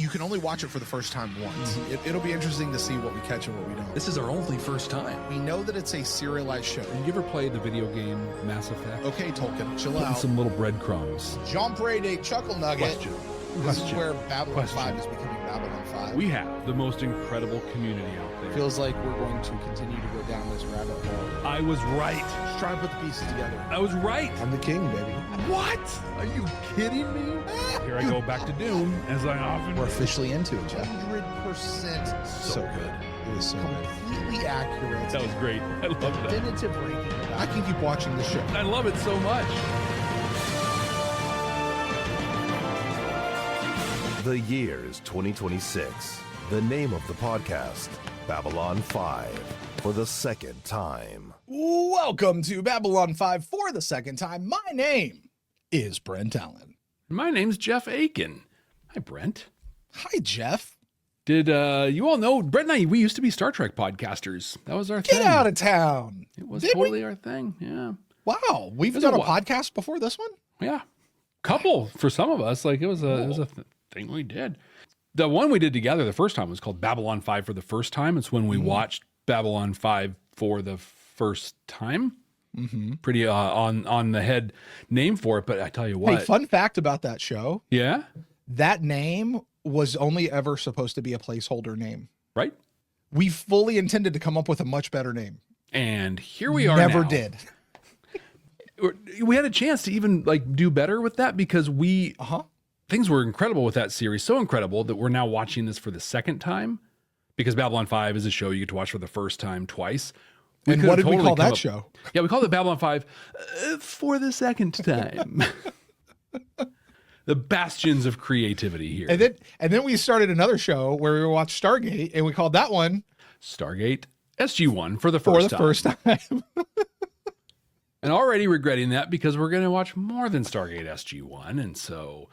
you can only watch it for the first time once. It'll be interesting to see what we catch and what we don't. This is our only first time. We know that it's a serialized show. Have you ever played the video game Mass Effect? Okay, Tolkien, chill Putting out. some little breadcrumbs. Jean Brady Chuckle Nugget. This is Question. where Babylon Question. 5 is becoming Babylon 5. We have the most incredible community out there. Feels like we're going to continue to go down this rabbit hole. I was right. Just trying to put the pieces together. I was right. I'm the king, baby. What? Are you kidding me? Here I go back to Dune, as I often We're do. officially into it, Jeff. 100% so good. It was so completely accurate. That was great. I love that. Definitive ranking. I can keep watching the show. I love it so much. The year is 2026. The name of the podcast, Babylon 5, for the second time. Welcome to Babylon 5 for the second time. My name is Brent Allen. My name's Jeff Akin. Hi, Brent. Hi, Jeff. Did you all know, Brent and I, we used to be Star Trek podcasters. That was our thing. Get out of town. It was Did totally we? our thing. Yeah. Wow. We've There's done a a wa- podcast before this one? Yeah. Couple for some of us. Like it was a thing we did. The one we did together the first time was called Babylon 5 for the first time. It's when we watched Babylon 5 for the first time. Mm-hmm. Pretty on the head name for it, but I tell you what. Hey, fun fact about that show. Yeah. That name was only ever supposed to be a placeholder name. Right. We fully intended to come up with a much better name. And here we are. Never now. did. We had a chance to even like do better with that because things were incredible with that series. So incredible that we're now watching this for the second time because Babylon 5 is a show you get to watch for the first time twice. And what did we call that show? Yeah, we called it Babylon 5 for the second time. The bastions of creativity here. And then we started another show where we watched Stargate, and we called that one Stargate SG-1 for the first time. And already regretting that because we're going to watch more than Stargate SG-1. And so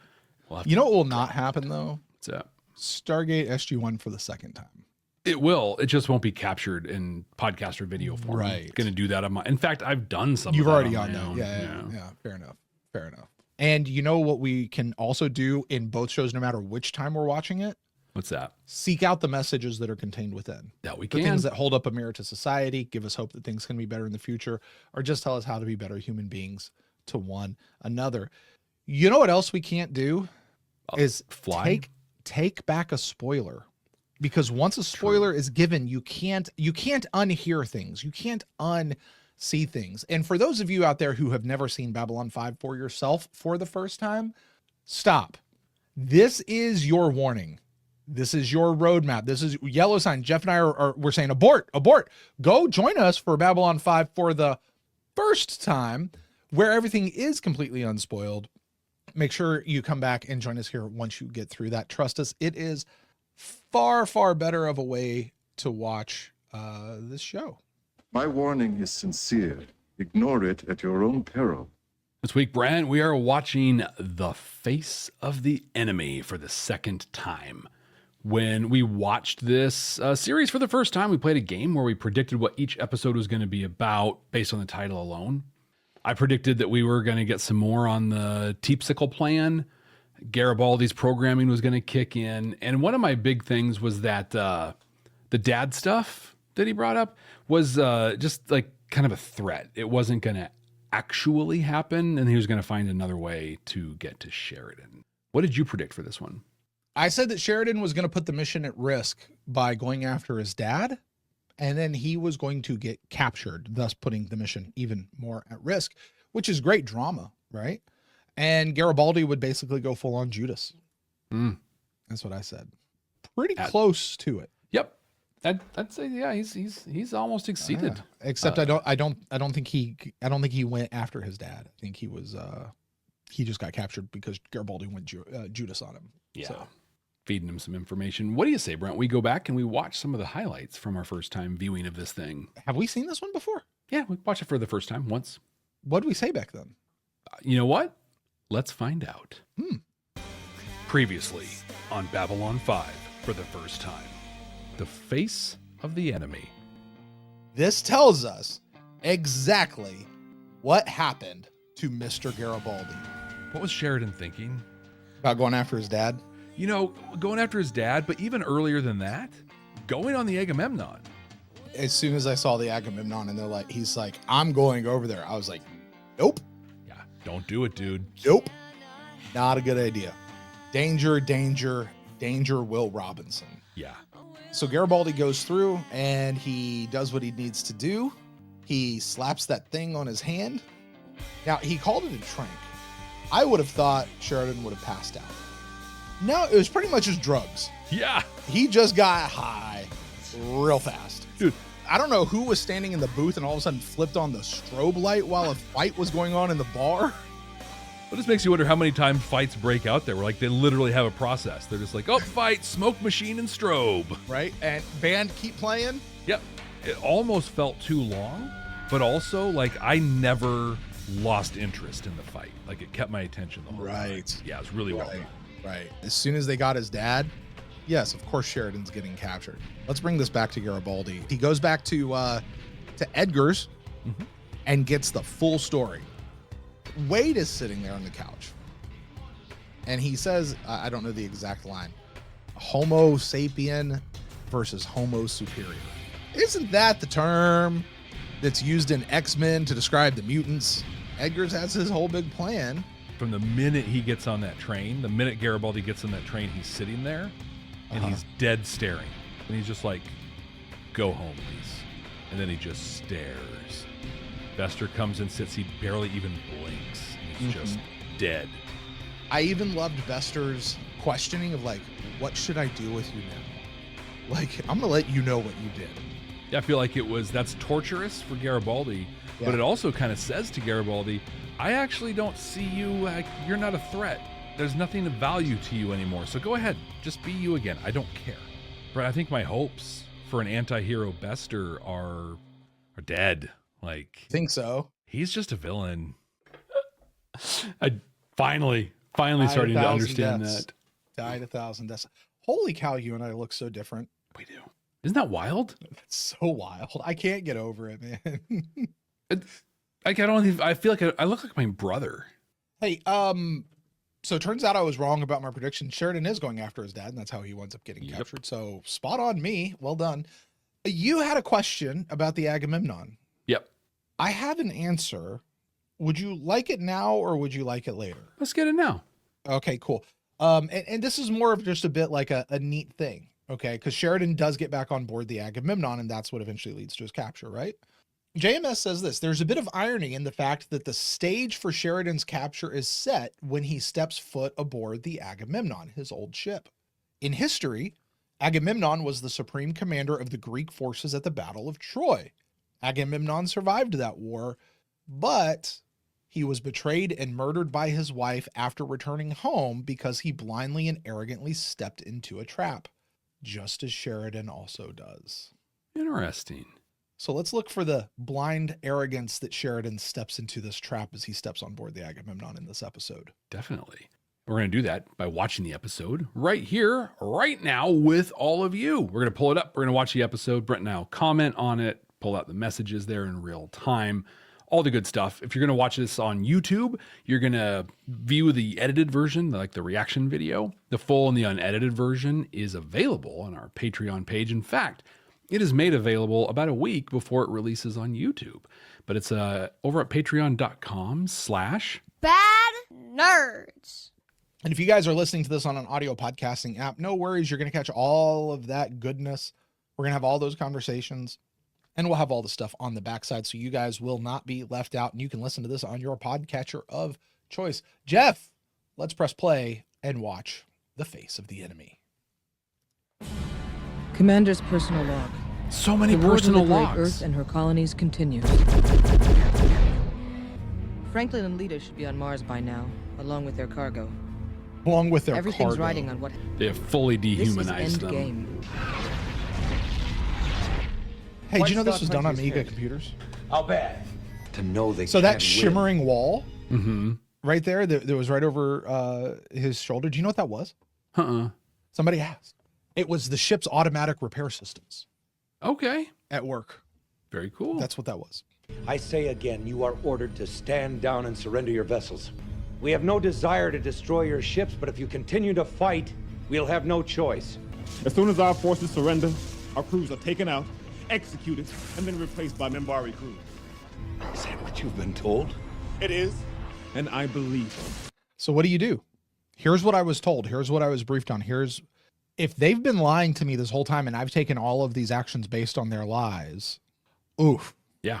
we'll have You know what will not happen, though? What's that? Stargate SG-1 for the second time. It will. It just won't be captured in podcast or video form. Right. I'm going to do that on my. In fact, I've done some. You've of that already on on my that. own. Yeah. Fair enough. Fair enough. And you know what we can also do in both shows, no matter which time we're watching it? What's that? Seek out the messages that are contained within. That we The can. things that hold up a mirror to society, give us hope that things can be better in the future, or just tell us how to be better human beings to one another. You know what else we can't do? Is fly? take back a spoiler. Because once a spoiler is given, you can't unhear things. You can't unsee things. And for those of you out there who have never seen Babylon 5 for yourself for the first time, stop. This is your warning. This is your roadmap. This is yellow sign. Jeff and I we're saying abort. Go join us for Babylon 5 for the first time, where everything is completely unspoiled. Make sure you come back and join us here once you get through that. Trust us, it is far, far better of a way to watch this show. My warning is sincere. Ignore it at your own peril. This week, Brent, we are watching The Face of the Enemy for the second time. When we watched this series for the first time, we played a game where we predicted what each episode was going to be about based on the title alone. I predicted that we were going to get some more on the Teepsicle plan. Garibaldi's programming was going to kick in. And one of my big things was that the dad stuff that he brought up was just like kind of a threat. It wasn't going to actually happen, and he was going to find another way to get to Sheridan. What did you predict for this one? I said that Sheridan was going to put the mission at risk by going after his dad, and then he was going to get captured, thus putting the mission even more at risk, which is great drama, right? And Garibaldi would basically go full on Judas. That's what I said. Pretty close to it. Yep. I'd say, yeah, he's almost exceeded. Yeah. Except I don't think he went after his dad. I think he was he just got captured because Garibaldi went Judas on him. Yeah. So. Feeding him some information. What do you say, Brent? We go back and we watch some of the highlights from our first time viewing of this thing. Have we seen this one before? Yeah, we watched it for the first time once. What did we say back then? You know what? Let's find out. Previously on Babylon 5 for the first time. The Face of the Enemy. This tells us exactly what happened to Mr. Garibaldi. What was Sheridan thinking? About going after his dad? going after his dad, but even earlier than that, going on the Agamemnon. As soon as I saw the Agamemnon and he's like, I'm going over there. I was like, nope. Yeah, don't do it, dude. Nope. Not a good idea. Danger, danger, danger, Will Robinson. Yeah. So Garibaldi goes through and he does what he needs to do. He slaps that thing on his hand. Now, he called it a trank. I would have thought Sheridan would have passed out. No, it was pretty much just drugs. Yeah. He just got high real fast. Dude. I don't know who was standing in the booth and all of a sudden flipped on the strobe light while a fight was going on in the bar. Well, this makes you wonder how many times fights break out there where they literally have a process. They're just like, oh, fight, smoke machine, and strobe. Right? And band keep playing. Yep. It almost felt too long, but also I never lost interest in the fight. It kept my attention the whole time. Yeah, it was really well done. Right. As soon as they got his dad, yes, of course Sheridan's getting captured. Let's bring this back to Garibaldi. He goes back to Edgar's and gets the full story. Wade is sitting there on the couch. And he says, I don't know the exact line, Homo sapien versus Homo superior. Isn't that the term that's used in X-Men to describe the mutants? Edgar's has his whole big plan. From the minute he gets on that train, the minute Garibaldi gets on that train, he's sitting there and he's dead staring. And he's just like, go home, please. And then he just stares. Bester comes and sits. He barely even blinks. He's just dead. I even loved Bester's questioning of what should I do with you now? I'm going to let you know what you did. Yeah, I feel like that's torturous for Garibaldi, but it also kind of says to Garibaldi, I actually don't see you, you're not a threat. There's nothing of value to you anymore. So go ahead, just be you again. I don't care. But I think my hopes for an anti-hero Bester are dead. I think so. He's just a villain. I finally starting to understand that. Died 1,000 deaths. Holy cow, you and I look so different. We do. Isn't that wild? It's so wild. I can't get over it, man. I feel like I look like my brother. Hey, so it turns out I was wrong about my prediction. Sheridan is going after his dad, and that's how he winds up getting captured. So spot on me. Well done. You had a question about the Agamemnon. Yep. I have an answer. Would you like it now or would you like it later? Let's get it now. Okay, cool. And this is more of just a bit like a neat thing. Okay, because Sheridan does get back on board the Agamemnon, and that's what eventually leads to his capture, right? JMS says this, there's a bit of irony in the fact that the stage for Sheridan's capture is set when he steps foot aboard the Agamemnon, his old ship. In history, Agamemnon was the supreme commander of the Greek forces at the Battle of Troy. Agamemnon survived that war, but he was betrayed and murdered by his wife after returning home because he blindly and arrogantly stepped into a trap, just as Sheridan also does. Interesting. So let's look for the blind arrogance that Sheridan steps into this trap as he steps on board the Agamemnon in this episode. Definitely. We're going to do that by watching the episode right here, right now with all of you. We're going to pull it up. We're going to watch the episode. Brent and I will comment on it, pull out the messages there in real time, all the good stuff. If you're going to watch this on YouTube, you're going to view the edited version, like the reaction video. The full and the unedited version is available on our Patreon page. In fact, it is made available about a week before it releases on YouTube. But it's over at patreon.com/badnerds. And if you guys are listening to this on an audio podcasting app, no worries. You're going to catch all of that goodness. We're going to have all those conversations, and we'll have all the stuff on the backside, so you guys will not be left out, and you can listen to this on your podcatcher of choice. Jeff, let's press play and watch The Face of the Enemy. Commander's personal log. So many The war personal to the great logs. Earth and her colonies continues. Franklin and Lita should be on Mars by now, along with their cargo. Along with their Everything's cargo. riding on what They have fully dehumanized this is them. Endgame. Hey, did you know this was done on Amiga computers? I'll bet. To know they So that can't shimmering wall Mm-hmm. right there that was right over his shoulder, do you know what that was? Somebody asked. It was the ship's automatic repair systems Okay. at work. Very cool. That's what that was. I say again, you are ordered to stand down and surrender your vessels. We have no desire to destroy your ships, but if you continue to fight, We'll have no choice. As soon as our forces surrender, our crews are taken out, executed, and then replaced by Minbari crews. Is that what you've been told? It is, and I believe it. So what do? Here's what I was told. Here's what I was briefed on. If they've been lying to me this whole time and I've taken all of these actions based on their lies, oof. Yeah.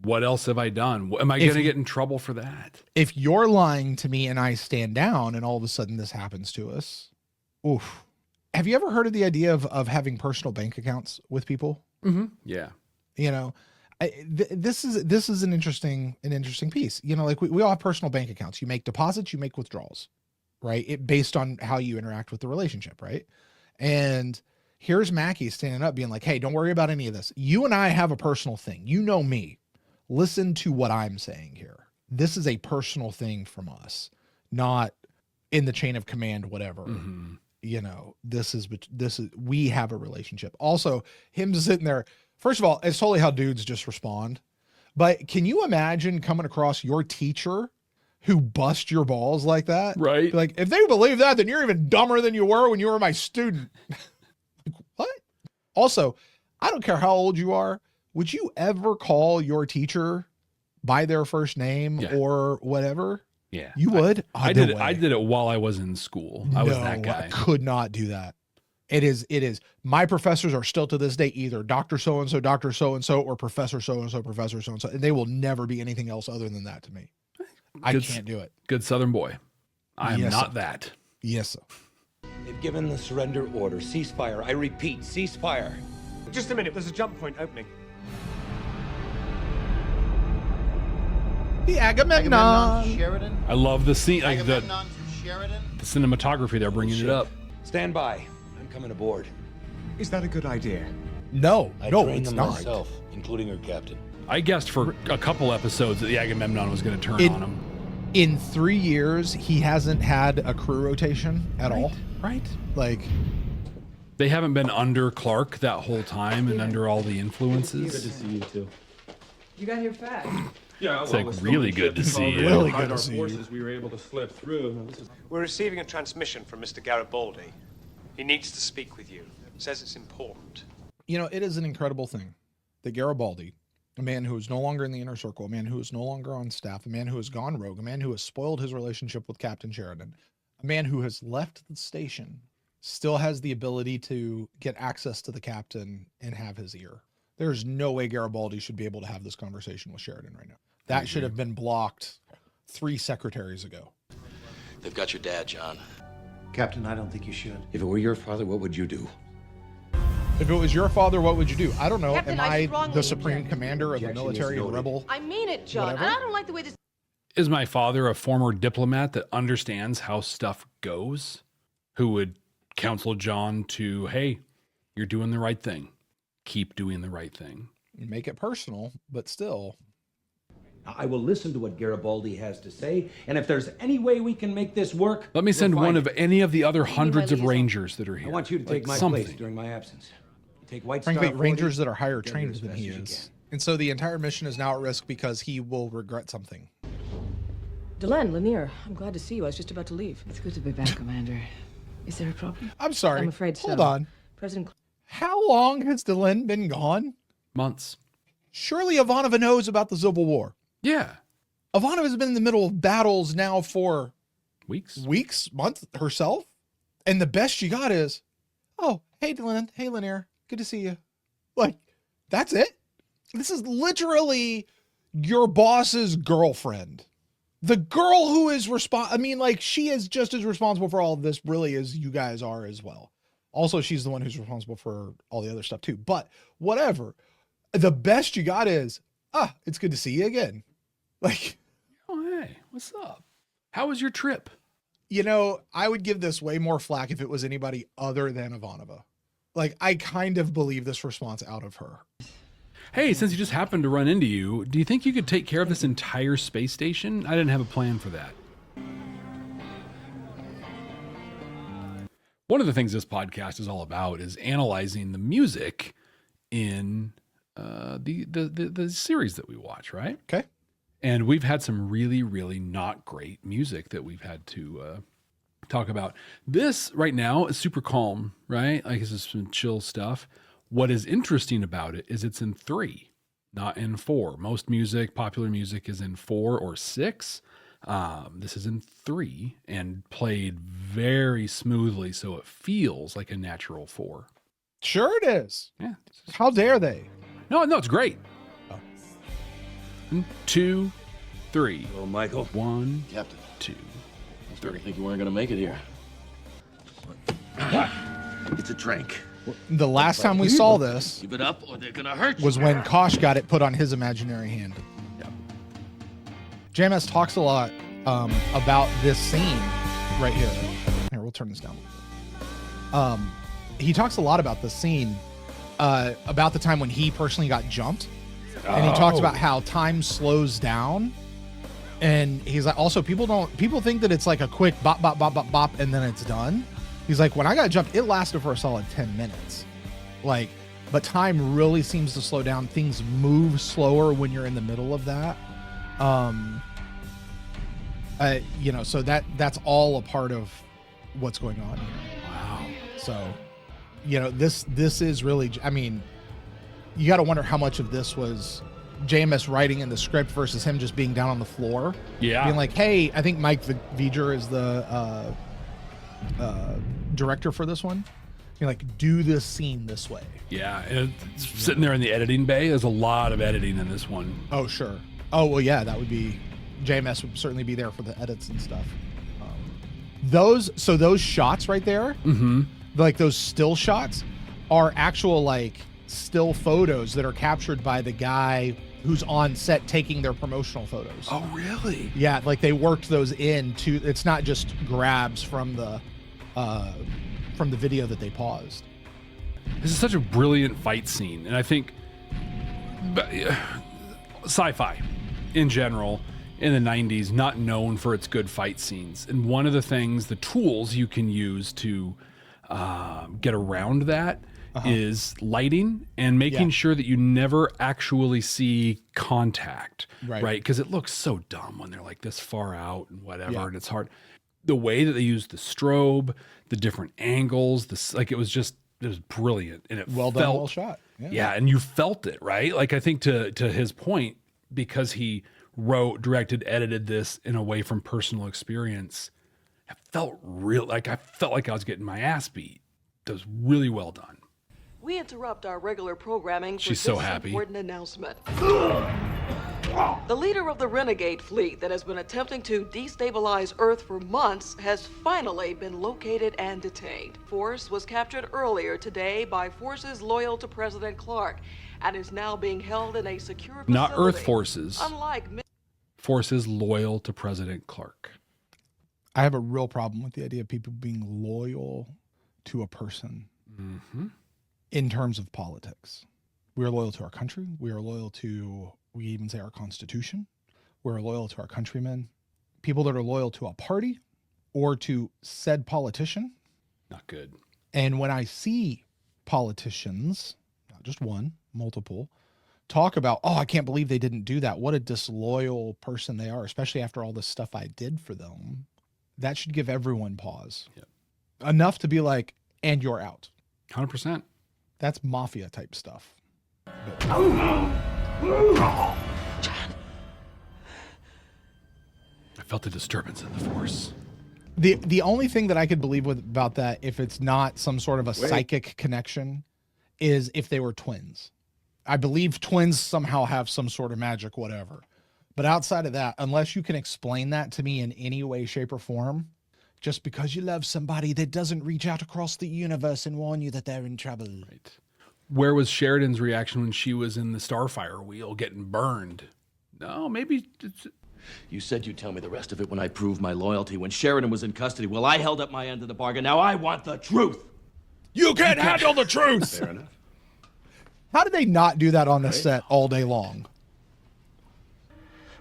What else have I done? Am I going to get in trouble for that? If you're lying to me and I stand down and all of a sudden this happens to us, oof. Have you ever heard of the idea of having personal bank accounts with people? Mm-hmm. Yeah. You know, this is an interesting piece. You know, like we all have personal bank accounts. You make deposits, you make withdrawals, right? Based on how you interact with the relationship, right? And here's Mackie standing up being like, hey, don't worry about any of this. You and I have a personal thing. You know me. Listen to what I'm saying here. This is a personal thing from us, not in the chain of command, whatever. Mm-hmm. You know, we have a relationship. Also, him sitting there, first of all, it's totally how dudes just respond. But can you imagine coming across your teacher who bust your balls like that? Right. Like, if they believe that, then you're even dumber than you were when you were my student. Like, what? Also, I don't care how old you are. Would you ever call your teacher by their first name or whatever? Yeah. You would? I did it while I was in school. I was that guy. I could not do that. It is. My professors are still to this day either Dr. So-and-so, Dr. So-and-so, or Professor So-and-so, Professor So-and-so. And they will never be anything else other than that to me. I can't do it. Good Southern boy. I am not that. Yes, sir. They've given the surrender order. Ceasefire. I repeat, ceasefire. Just a minute, there's a jump point opening. The Agamemnon. Sheridan. I love the scene, like the Agamemnon to Sheridan. cinematography. They're bringing it up. Stand by. I'm coming aboard. Is that a good idea? No, I no, trained it's them not. myself, including her captain. I guessed for a couple episodes that the Agamemnon was going to turn on him. In 3 years, he hasn't had a crew rotation at all. Right. Like, They haven't been under Clark that whole time and under all the influences. Good to see you too. You got here fast. Yeah, It's like really good to see you. Really good to see you. We were able to slip through. We're receiving a transmission from Mr. Garibaldi. He needs to speak with you. Says it's important. you know, it is an incredible thing that Garibaldi, a man who is no longer in the inner circle, a man who is no longer on staff, a man who has gone rogue, a man who has spoiled his relationship with Captain Sheridan, a man who has left the station, still has the ability to get access to the captain and have his ear. There's no way Garibaldi should be able to have this conversation with Sheridan right now. That should have been blocked 3 secretaries ago. They've got your dad, John. Captain, I don't think you should. If it were your father, what would you do? If it was your father, what would you do? I don't know. Captain, Am I I strongly the supreme object. commander of the Objection is military and noted. rebel? I mean it, John. Whatever. And I don't like the way this. Is my father a former diplomat that understands how stuff goes? Who would counsel John to, hey, you're doing the right thing. Keep doing the right thing. Make it personal, but still. I will listen to what Garibaldi has to say, and if there's any way we can make this work, Let me send we'll one find of it. any of the other hundreds of liaison. rangers that are here. I want you to take Like my something. place during my absence. You take White Frankly, Star 40, rangers that are higher get here trained as than fast he as you is. can. And so the entire mission is now at risk because he will regret something. Delenn, Lanier, I'm glad to see you. I was just about to leave. It's good to be back, Commander. Is there a problem? I'm sorry. I'm afraid so. Hold on. President. How long has Delenn been gone? Months. Surely Ivanova knows about the Civil War. Yeah. Ivanova's been in the middle of battles now for Weeks. months herself. And the best you got is, oh, hey, Delenn. Hey, Lanier. Good to see you. Like, that's it? This is literally your boss's girlfriend. The girl who is she is just as responsible for all of this really as you guys are as well. Also, she's the one who's responsible for all the other stuff too. But whatever. The best you got is, it's good to see you again. Like, Oh, hey, what's up? How was your trip? you know, I would give this way more flack if it was anybody other than Ivanova. Like, I kind of believe this response out of her. Hey, since you just happened to run into you, do you think you could take care of this entire space station? I didn't have a plan for that. One of the things this podcast is all about is analyzing the music in the series that we watch, right? Okay. And we've had some really, really not great music that we've had to talk about. This right now is super calm, right? Like this is some chill stuff. What is interesting about it is it's in 3, not in 4. Most music, popular music, is in 4 or 6. This is in 3 and played very smoothly, so it feels like a natural 4. Sure it is. Yeah. How dare they? No, it's great. 1, 2, 3. Oh, Michael. 1, Captain. 2, I think you weren't going to make it here. It's a drink. The last time we saw this Give it up or they're going to hurt you. was when Kosh got it put on his imaginary hand. JMS talks a lot about this scene right here. Here, we'll turn this down. He talks a lot about this scene about the time when he personally got jumped. And he talks about how time slows down. And he's like, also, people think that it's like a quick bop, bop, bop, bop, bop, and then it's done. He's like, when I got jumped, it lasted for a solid 10 minutes. Like, but time really seems to slow down. Things move slower when you're in the middle of that. You know, so that's all a part of what's going on here. Wow. So, you know, this is really, I mean, you got to wonder how much of this was JMS writing in the script versus him just being down on the floor. Yeah. Being like, hey, I think Mike V'ger is the director for this one. You're like, do this scene this way. Yeah. And it's sitting there in the editing bay. There's a lot of editing in this one. Oh, sure. Oh, well, yeah, that would be, JMS would certainly be there for the edits and stuff. Those shots right there, like those still shots, are actual like still photos that are captured by the guy who's on set taking their promotional photos. Oh, really? Yeah, like they worked those into. It's not just grabs from the video that they paused. This is such a brilliant fight scene, and I think sci-fi in general in the 90s not known for its good fight scenes. And one of the things, the tools you can use to get around that is lighting and making sure that you never actually see contact, right? Because it looks so dumb when they're like this far out and whatever, and it's hard. The way that they used the strobe, the different angles, it was brilliant, and it well done, well shot. Yeah, and you felt it, right? Like I think to his point, because he wrote, directed, edited this in a way from personal experience, it felt real. Like I felt like I was getting my ass beat. It was really well done. We interrupt our regular programming for She's so this happy. important announcement. The leader of the renegade fleet that has been attempting to destabilize Earth for months has finally been located and detained. Force was captured earlier today by forces loyal to President Clark and is now being held in a secure facility. Not Earth forces. Unlike forces loyal to President Clark. I have a real problem with the idea of people being loyal to a person in terms of politics. We are loyal to our country. We are loyal to, we even say, our Constitution. We're loyal to our countrymen. People that are loyal to a party or to said politician. Not good. And when I see politicians, not just one, multiple, talk about, oh, I can't believe they didn't do that. What a disloyal person they are, especially after all this stuff I did for them. That should give everyone pause. Yep. Enough to be like, and you're out. 100%. That's mafia type stuff. I felt a disturbance in the force. The only thing that I could believe about that, if it's not some sort of a psychic connection, is if they were twins. I believe twins somehow have some sort of magic, whatever. But outside of that, unless you can explain that to me in any way, shape, or form, just because you love somebody that doesn't reach out across the universe and warn you that they're in trouble. Right. Where was Sheridan's reaction when she was in the Starfire wheel getting burned? No, maybe it's... You said you'd tell me the rest of it when I proved my loyalty. When Sheridan was in custody, well, I held up my end of the bargain. Now I want the truth. You can't handle the truth. Fair enough. How did they not do that on the set all day long?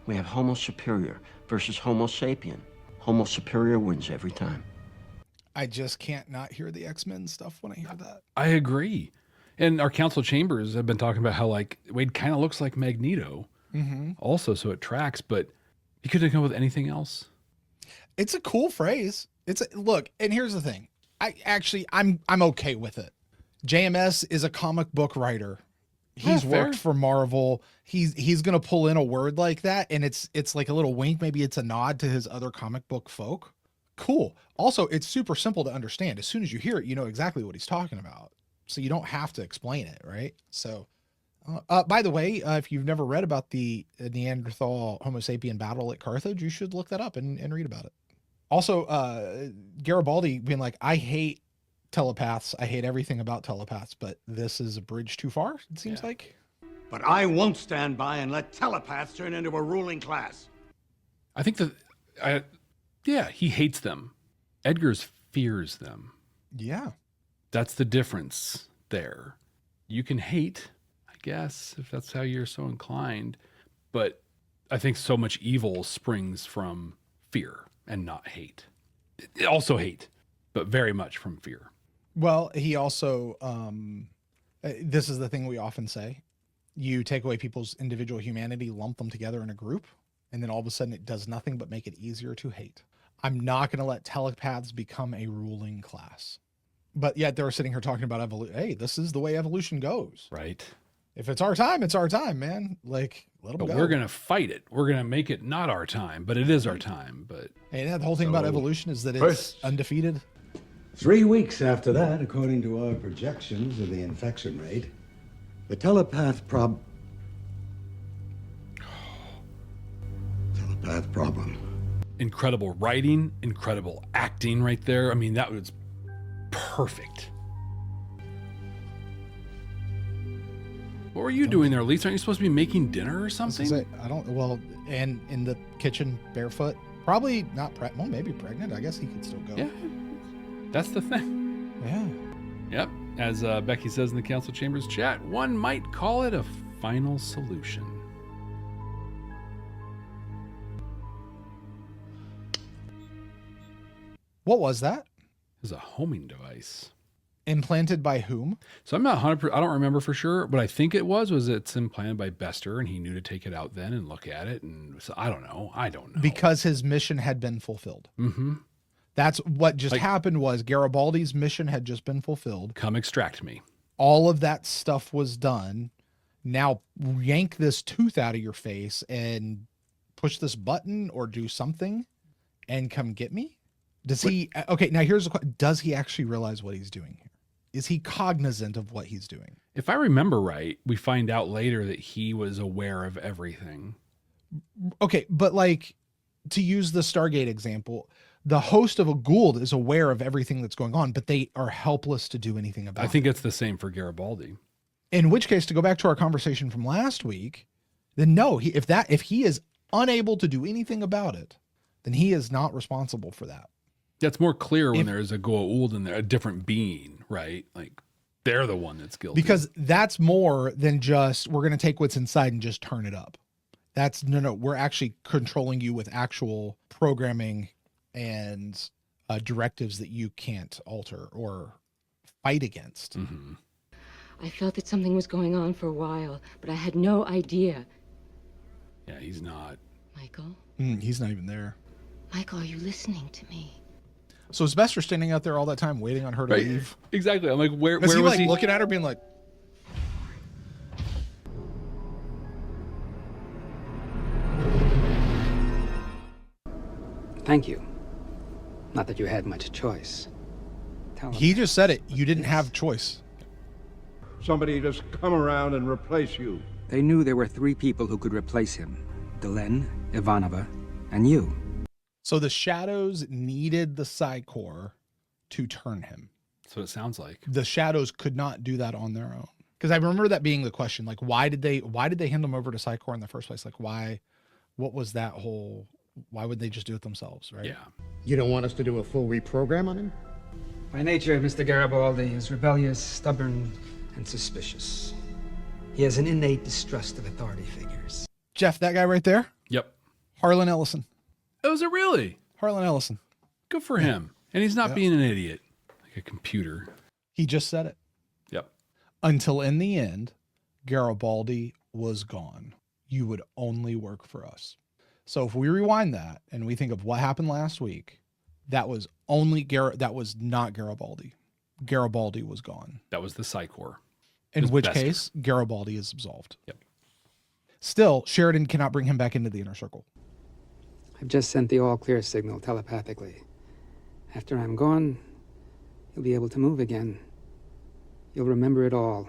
We have Homo superior versus Homo sapien. Homo superior wins every time. I just can't not hear the X-Men stuff when I hear that. I agree. And our council chambers have been talking about how like Wade kind of looks like Magneto also, so it tracks, but you couldn't come up with anything else. It's a cool phrase. Look, and here's the thing. I'm okay with it. JMS is a comic book writer. He's worked for Marvel. He's gonna pull in a word like that, and it's like a little wink. Maybe it's a nod to his other comic book folk. Cool. Also, it's super simple to understand. As soon as you hear it, you know exactly what he's talking about. So you don't have to explain it, right? So, by the way, if you've never read about the Neanderthal Homo sapien battle at Carthage, you should look that up and read about it. Also, Garibaldi being like, I hate telepaths. I hate everything about telepaths, but this is a bridge too far, it seems like. But I won't stand by and let telepaths turn into a ruling class. I think he hates them. Edgar's fears them. Yeah. That's the difference there. You can hate, I guess, if that's how you're so inclined, but I think so much evil springs from fear and not hate. Also hate, but very much from fear. Well, he also, this is the thing we often say. You take away people's individual humanity, lump them together in a group, and then all of a sudden it does nothing but make it easier to hate. I'm not going to let telepaths become a ruling class. But yet they're sitting here talking about evolution. Hey, this is the way evolution goes. Right. If it's our time, it's our time, man. Like, let them go. But we're going to fight it. We're going to make it not our time, but it is our time. But hey, the whole thing about evolution is that it's undefeated. 3 weeks after that, according to our projections of the infection rate, the telepath problem. Incredible writing, incredible acting right there. I mean, that was perfect. What were you doing there, Lisa? Aren't you supposed to be making dinner or something? I don't, well, and in the kitchen barefoot, probably not pregnant. Well, maybe pregnant. I guess he could still go. Yeah, that's the thing. Yeah. Yep. As Becky says in the council chambers chat, one might call it a final solution. What was that? It was a homing device. Implanted by whom? So I'm not 100%, I don't remember for sure, but I think it's implanted by Bester, and he knew to take it out then and look at it. And so I don't know. Because his mission had been fulfilled. Mm-hmm. That's what just happened was Garibaldi's mission had just been fulfilled. Come extract me. All of that stuff was done. Now yank this tooth out of your face and push this button or do something and come get me. Does he? Okay, now here's the question. Does he actually realize what he's doing here? Is he cognizant of what he's doing? If I remember right, we find out later that he was aware of everything. Okay, but like, to use the Stargate example, the host of a Gould is aware of everything that's going on, but they are helpless to do anything about it. I think it's the same for Garibaldi. In which case, to go back to our conversation from last week, then no, if he is unable to do anything about it, then he is not responsible for that. That's more clear when there's a Goa'uld in there, a different being, right? Like they're the one that's guilty. Because that's more than just, we're going to take what's inside and just turn it up. That's no, we're actually controlling you with actual programming and directives that you can't alter or fight against. Mm-hmm. I felt that something was going on for a while, but I had no idea. Yeah, he's not. Michael? He's not even there. Michael, are you listening to me? So is Bester standing out there all that time waiting on her to leave? Exactly. I'm like, where was he looking at her being like, Thank you. Not that you had much choice. He just said it. You didn't have choice. Somebody just come around and replace you. They knew there were 3 people who could replace him. Delenn, Ivanova, and you. So the Shadows needed the Psi Corps to turn him. That's what it sounds like. The Shadows could not do that on their own. Because I remember that being the question, like, why did they hand them over to Psi Corps in the first place? Like, why would they just do it themselves, right? Yeah. You don't want us to do a full reprogram on him? By nature, Mr. Garibaldi is rebellious, stubborn, and suspicious. He has an innate distrust of authority figures. Jeff, that guy right there? Yep. Harlan Ellison. Oh, is it really? Harlan Ellison. Good for him. And he's not being an idiot, like a computer. He just said it. Yep. Until in the end, Garibaldi was gone. You would only work for us. So if we rewind that and we think of what happened last week, That was only that was not Garibaldi. Garibaldi was gone. That was the Psychor. In which Becker. case, Garibaldi is absolved. Yep. Still, Sheridan cannot bring him back into the inner circle. I've just sent the all-clear signal telepathically. After I'm gone, you'll be able to move again. You'll remember it all.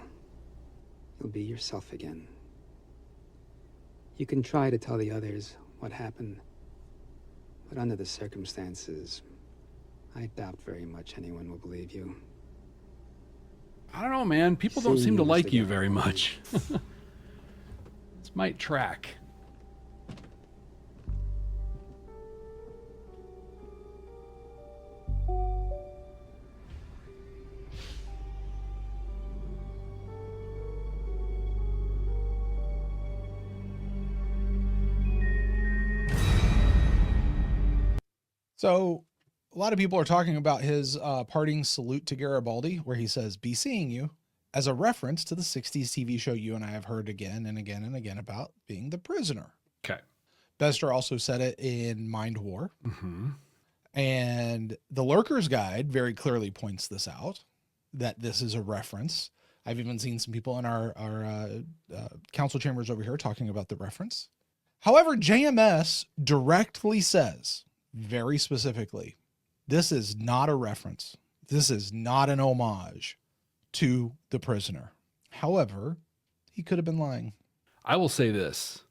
You'll be yourself again. You can try to tell the others what happened, but under the circumstances, I doubt very much anyone will believe you. I don't know, man. People don't See seem to you, like Mr. you very much. This might track. So a lot of people are talking about his parting salute to Garibaldi, where he says, "Be seeing you," as a reference to the 60s TV show you and I have heard again and again and again about, being The Prisoner. Okay. Bester also said it in Mind War. Mm-hmm. And the Lurker's Guide very clearly points this out, that this is a reference. I've even seen some people in our council chambers over here talking about the reference. However, JMS directly says, very specifically, this is not a reference. This is not an homage to The Prisoner. However, he could have been lying. I will say this.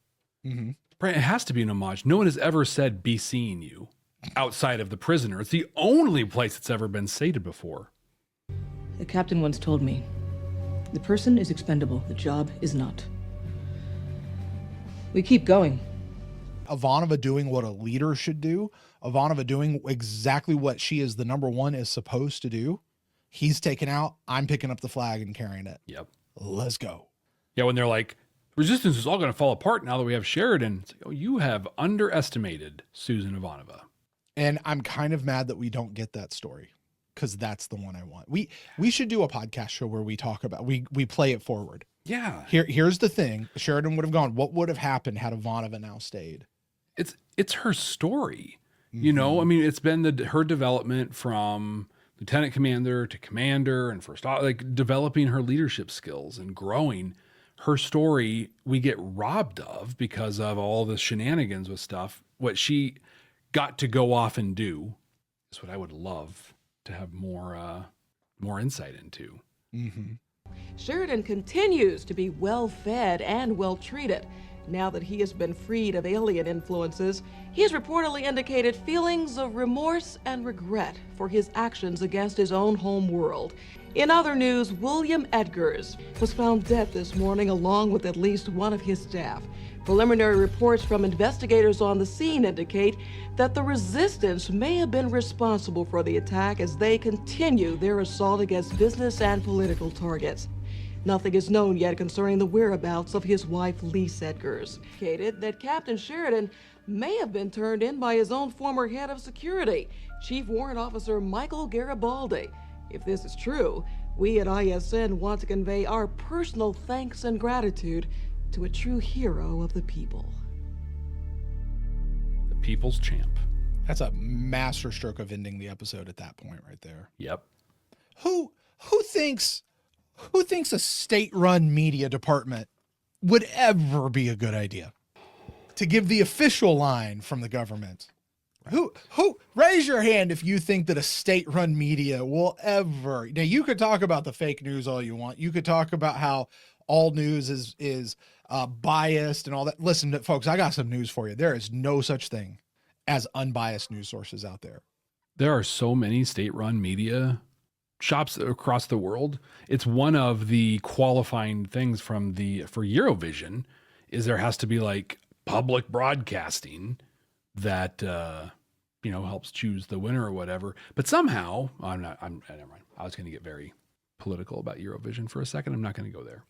Mm-hmm. Brent, it has to be an homage. No one has ever said "be seeing you" outside of The Prisoner. It's the only place it's ever been stated before. The captain once told me, the person is expendable, the job is not. We keep going. Ivanova doing what a leader should do. Ivanova doing exactly what she is the number one is supposed to do. He's taken out. I'm picking up the flag and carrying it. Yep. Let's go. Yeah, when they're like, resistance is all going to fall apart now that we have Sheridan. It's like, oh, you have underestimated Susan Ivanova. And I'm kind of mad that we don't get that story, because that's the one I want. We should do a podcast show where we talk about, we play it forward. Yeah. Here's the thing. Sheridan would have gone. What would have happened had Ivanova now stayed? It's her story. Mm-hmm. You know, I mean, it's been her development from lieutenant commander to commander and first, like developing her leadership skills and growing. Her story we get robbed of because of all the shenanigans with stuff. What she got to go off and do is what I would love to have more insight into. Mm-hmm. Sheridan continues to be well-fed and well-treated. Now that he has been freed of alien influences, he has reportedly indicated feelings of remorse and regret for his actions against his own home world. In other news, William Edgars was found dead this morning along with at least one of his staff. Preliminary reports from investigators on the scene indicate that the resistance may have been responsible for the attack as they continue their assault against business and political targets. Nothing is known yet concerning the whereabouts of his wife, Lise Edgars. Indicated that Captain Sheridan may have been turned in by his own former head of security, Chief Warrant Officer Michael Garibaldi. If this is true, we at ISN want to convey our personal thanks and gratitude to a true hero of the people. The people's champ. That's a masterstroke of ending the episode at that point right there. Yep. Who thinks a state-run media department would ever be a good idea? To give the official line from the government. Who raise your hand if you think that a state-run media will ever. Now, you could talk about the fake news all you want. You could talk about how all news is biased and all that. Listen, folks, I got some news for you. There is no such thing as unbiased news sources out there. There are so many state-run media shops across the world. It's one of the qualifying things for Eurovision is there has to be like public broadcasting that helps choose the winner or whatever. But somehow never mind. I was going to get very political about Eurovision for a second. I'm not going to go there.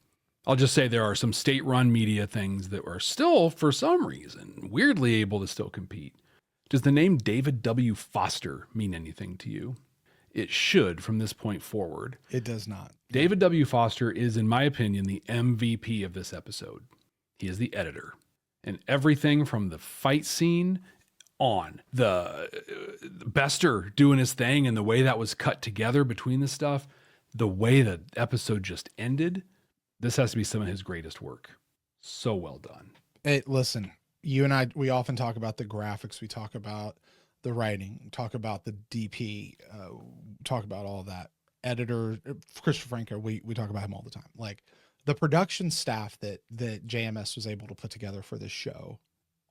I'll just say there are some state-run media things that are still, for some reason, weirdly able to still compete. Does the name David W. Foster mean anything to you? It should from this point forward. It does not. David W. Foster is, in my opinion, the MVP of this episode. He is the editor. And everything from the fight scene on. The Bester doing his thing and the way that was cut together between the stuff, the way the episode just ended, this has to be some of his greatest work. So well done. Hey, listen, you and I, we often talk about the graphics. We talk about the writing, talk about the DP, talk about all that. Editor, Christopher Franco, we talk about him all the time. Like the production staff that JMS was able to put together for this show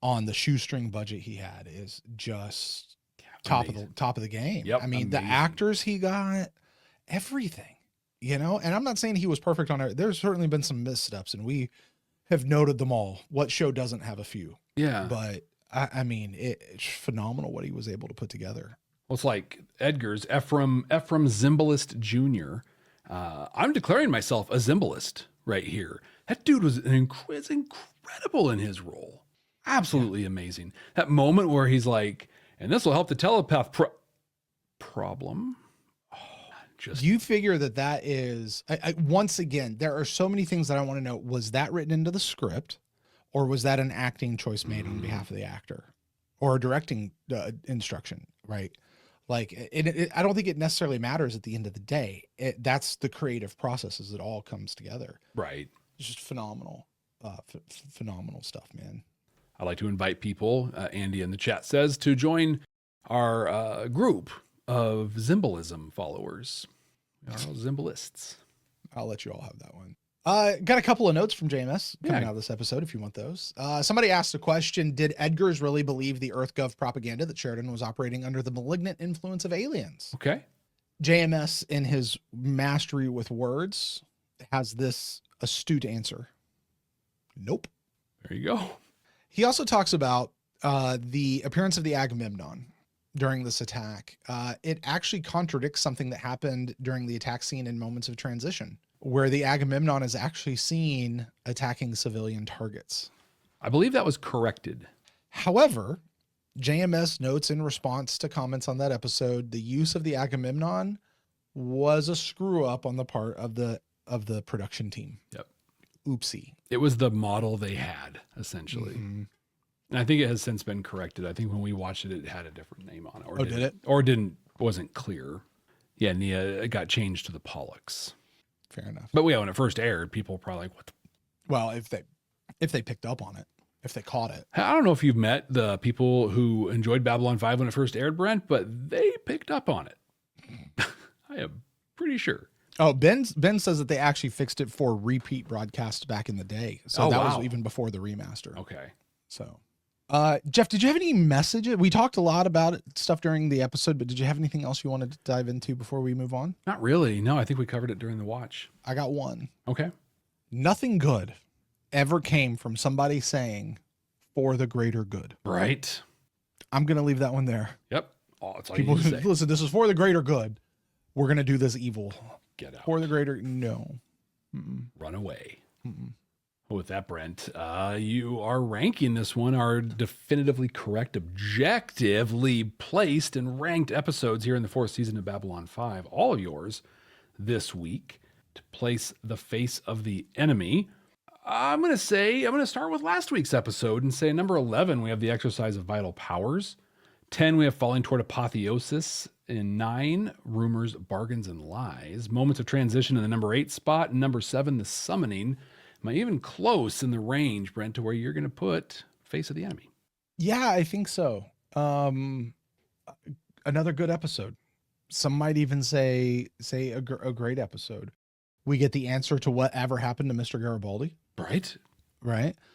on the shoestring budget he had is just top of the game. Yep, I mean, amazing. the actors he got, everything, and I'm not saying he was perfect on it. There's certainly been some missteps, and we have noted them all. What show doesn't have a few? Yeah. But I mean, it's phenomenal what he was able to put together. Well, it's like Edgar's Ephraim Zimbalist Jr. I'm declaring myself a Zimbalist right here. That dude was incredible in his role. Absolutely amazing. That moment where he's like, and this will help the telepath problem. Do you figure that is, once again, there are so many things that I want to know. Was that written into the script, or was that an acting choice made on behalf of the actor, or a directing instruction, right? Like, I don't think it necessarily matters at the end of the day. That's the creative process as it all comes together. Right. It's just phenomenal, phenomenal stuff, man. I'd like to invite people, Andy in the chat says, to join our group of Zimbalism followers. We are all Zimbalists. I'll let you all have that one. Got a couple of notes from JMS coming out of this episode, if you want those. Somebody asked a question: did Edgars really believe the EarthGov propaganda that Sheridan was operating under the malignant influence of aliens? Okay. JMS, in his mastery with words, has this astute answer. Nope. There you go. He also talks about the appearance of the Agamemnon during this attack. It actually contradicts something that happened during the attack scene in Moments of Transition, where the Agamemnon is actually seen attacking civilian targets. I believe that was corrected. However, JMS notes in response to comments on that episode, the use of the Agamemnon was a screw up on the part of the production team. Yep. Oopsie. It was the model they had, essentially. Mm-hmm. And I think it has since been corrected. I think when we watched it, it had a different name on it. Or did it? Or wasn't clear. Yeah, it got changed to the Pollux. Fair enough. But when it first aired, people were probably like, what the? Well, if they picked up on it, if they caught it. I don't know if you've met the people who enjoyed Babylon 5 when it first aired, Brent, but they picked up on it. I am pretty sure. Oh, Ben says that they actually fixed it for repeat broadcasts back in the day. So that was even before the remaster. Okay. So, Jeff, did you have any messages? We talked a lot about stuff during the episode, but did you have anything else you wanted to dive into before we move on? Not really. No, I think we covered it during the watch. I got one. Okay. Nothing good ever came from somebody saying, for the greater good. Right. I'm going to leave that one there. Yep. Oh, it's all People, you need to say. listen, this is for the greater good. We're going to do this evil. Get out. For the greater, no. Mm-mm. Run away. Mm-mm. With that, Brent, you are ranking this one our definitively correct, objectively placed and ranked episodes here in the fourth season of Babylon 5. All of yours this week to place the face of the enemy. I'm going to start with last week's episode and say number 11, we have the exercise of vital powers. 10, we have falling toward apotheosis. In 9, rumors, bargains, and lies. Moments of transition in the number 8 spot. And number 7, the summoning. Am I even close in the range, Brent, to where you're going to put face of the enemy? Yeah, I think so. Another good episode. Some might even say a great episode. We get the answer to whatever happened to Mr. Garibaldi. Right.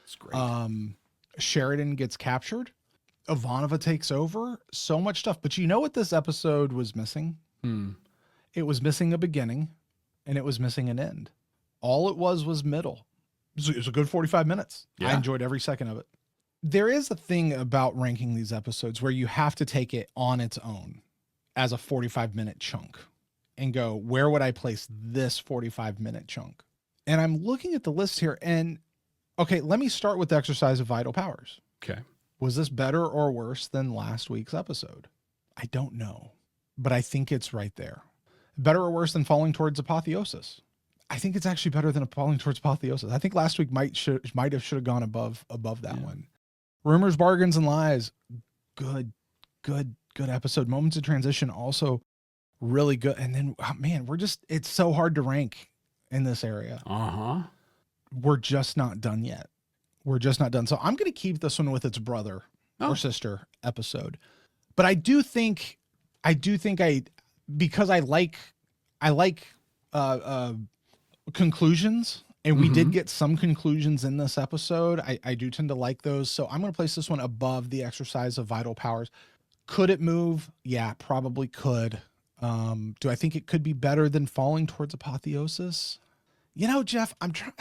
It's great. Sheridan gets captured. Ivanova takes over. So much stuff. But you know what this episode was missing? It was missing a beginning, and it was missing an end. All it was middle. It was a good 45 minutes. Yeah. I enjoyed every second of it. There is a thing about ranking these episodes where you have to take it on its own as a 45-minute chunk and go, where would I place this 45-minute chunk? And I'm looking at the list here, and okay, let me start with the exercise of vital powers. Okay. Was this better or worse than last week's episode? I don't know, but I think it's right there. Better or worse than falling towards apotheosis? I think it's actually better than falling towards apotheosis. I think last week should have gone above that one. Rumors, bargains, and lies. good episode. Moments of Transition also really good. And then, oh, man, it's so hard to rank in this area. We're just not done yet. We're just not done. So I'm going to keep this one with its brother or sister episode. But I do think because I like conclusions, and we did get some conclusions in this episode. I do tend to like those. So I'm going to place this one above The Exercise of Vital Powers. Could it move? Yeah, probably could. Do I think it could be better than Falling Towards Apotheosis? You know, Jeff, I'm trying.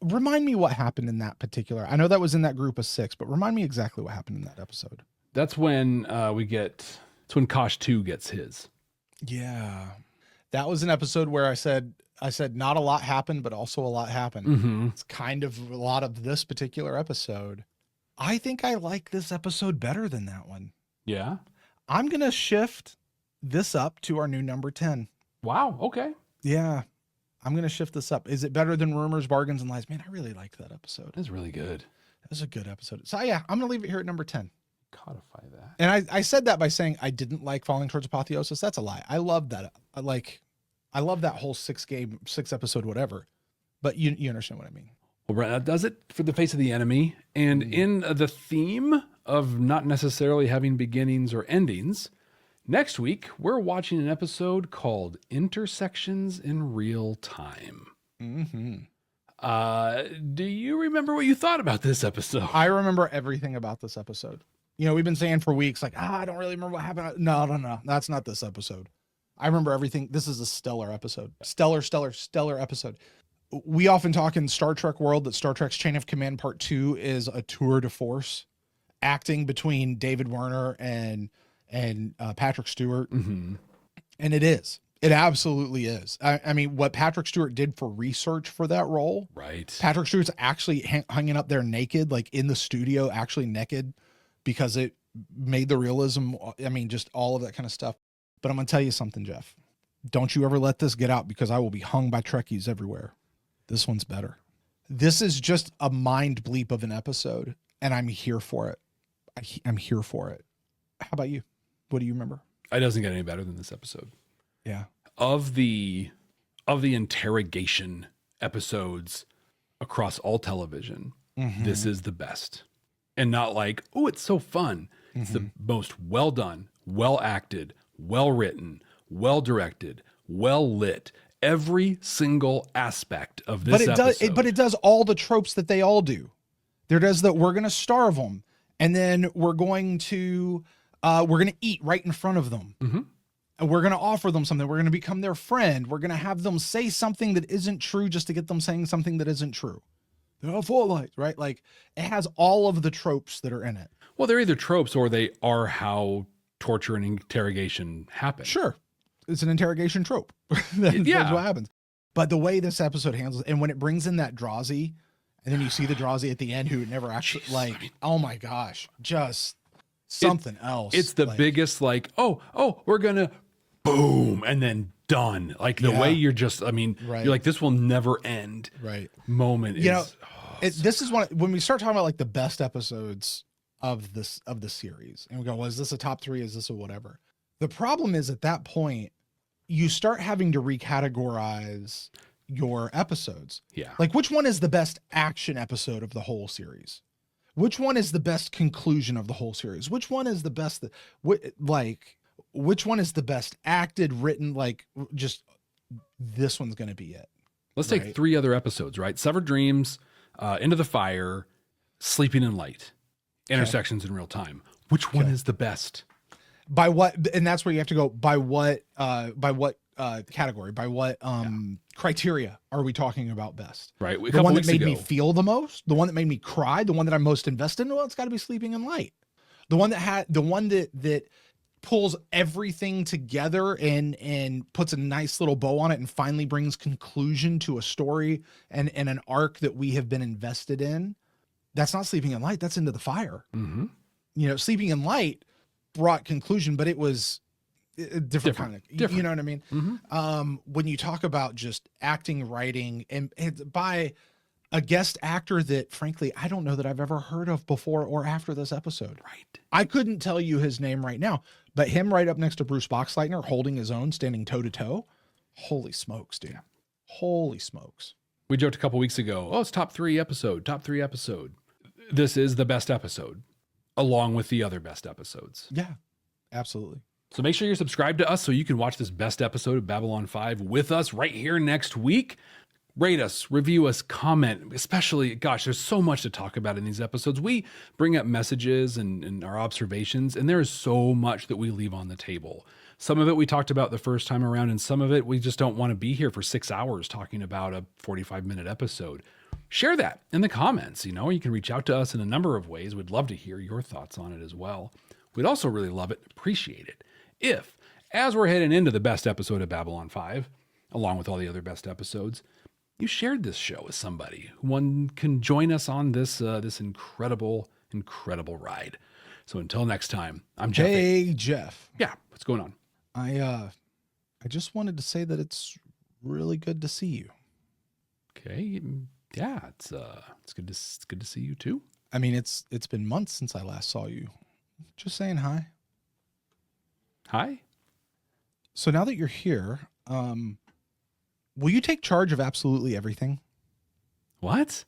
Remind me what happened in that particular. I know that was in that group of 6, but remind me exactly what happened in that episode. That's when it's when Kosh 2 gets his. Yeah. That was an episode where I said not a lot happened, but also a lot happened. It's kind of a lot of this particular episode. I think I like this episode better than that one. Yeah. I'm going to shift this up to our new number 10. Wow. Okay. Yeah. I'm going to shift this up. Is it better than Rumors, Bargains, and Lies? Man, I really liked that episode. That's really good. That was a good episode. So yeah, I'm going to leave it here at number 10. Codify that. And I said that by saying I didn't like Falling Towards Apotheosis. That's a lie. I love that. I love that whole 6 episode, whatever. But you understand what I mean. Well, Brent, that does it for The Face of the Enemy. And in the theme of not necessarily having beginnings or endings, next week, we're watching an episode called Intersections in Real Time. Do you remember what you thought about this episode? I remember everything about this episode. You know, we've been saying for weeks, like, I don't really remember what happened. No. That's not this episode. I remember everything. This is a stellar episode. Stellar episode. We often talk in Star Trek world that Star Trek's Chain of Command Part 2 is a tour de force acting between David Werner and Patrick Stewart. Mm-hmm. And it is. It absolutely is. I mean, what Patrick Stewart did for research for that role. Right. Patrick Stewart's actually hanging up there naked, like in the studio, actually naked, because it made the realism. I mean, just all of that kind of stuff. But I'm going to tell you something, Jeff. Don't you ever let this get out, because I will be hung by Trekkies everywhere. This one's better. This is just a mind bleep of an episode, and I'm here for it. I'm here for it. How about you? What do you remember? It doesn't get any better than this episode. Yeah. Of the interrogation episodes across all television, this is the best. And not like, oh, it's so fun. It's the most well done, well acted, well written, well directed, well lit. Every single aspect of this episode. But it does all the tropes that they all do. There does that. We're going to starve them, and then we're going to eat right in front of them. And we're going to offer them something. We're going to become their friend. We're going to have them say something that isn't true just to get them saying something that isn't true. They're all full of lies, right? Like, it has all of the tropes that are in it. Well, they're either tropes or they are how torture and interrogation happen. Sure. It's an interrogation trope. That's what happens. But the way this episode handles it, and when it brings in that Drazi, and then you see the Drazi at the end who never actually, oh my gosh, just something else. It's the biggest, we're going to boom, and then done. Like the way you're just, you're like, this will never end. Right. Moment. This is when we start talking about like the best episodes of the series, and we go, well, is this a top 3? Is this a whatever? The problem is at that point, you start having to recategorize your episodes. Yeah. Like, which one is the best action episode of the whole series? Which one is the best conclusion of the whole series? Which one is the best, which one is the best acted, written, just this one's going to be it. Let's take 3 other episodes, right? Severed Dreams, Into the Fire, Sleeping in Light, Intersections in Real Time. Which one is the best? By what? And that's where you have to go. By what category? By what criteria are we talking about best? Right. The one that made me feel the most, the one that made me cry, the one that I'm most invested in. Well, it's got to be Sleeping in Light. The one that pulls everything together and puts a nice little bow on it and finally brings conclusion to a story and an arc that we have been invested in. That's not Sleeping in Light. That's Into the Fire. Mm-hmm. You know, Sleeping in Light brought conclusion, but it was different kind of, you know what I mean? Mm-hmm. When you talk about just acting, writing, and by a guest actor that, frankly, I don't know that I've ever heard of before or after this episode. Right. I couldn't tell you his name right now, but him right up next to Bruce Boxleitner, holding his own, standing toe to toe. Holy smokes, dude. Holy smokes. We joked a couple weeks ago, oh, it's top three episode. This is the best episode, along with the other best episodes. Yeah, absolutely. So make sure you're subscribed to us so you can watch this best episode of Babylon 5 with us right here next week. Rate us, review us, comment, especially, gosh, there's so much to talk about in these episodes. We bring up messages and our observations, and there is so much that we leave on the table. Some of it we talked about the first time around, and some of it we just don't want to be here for 6 hours talking about a 45-minute episode. Share that in the comments. You can reach out to us in a number of ways. We'd love to hear your thoughts on it as well. We'd also really love it, appreciate it, if, as we're heading into the best episode of Babylon 5, along with all the other best episodes, you shared this show with somebody who one can join us on this incredible ride. So until next time, I'm Jeff. Hey, Jeff. Yeah, what's going on? I just wanted to say that it's really good to see you. Okay, yeah, it's good to see you too. I mean, it's been months since I last saw you. Just saying hi. Hi. So now that you're here, will you take charge of absolutely everything? What?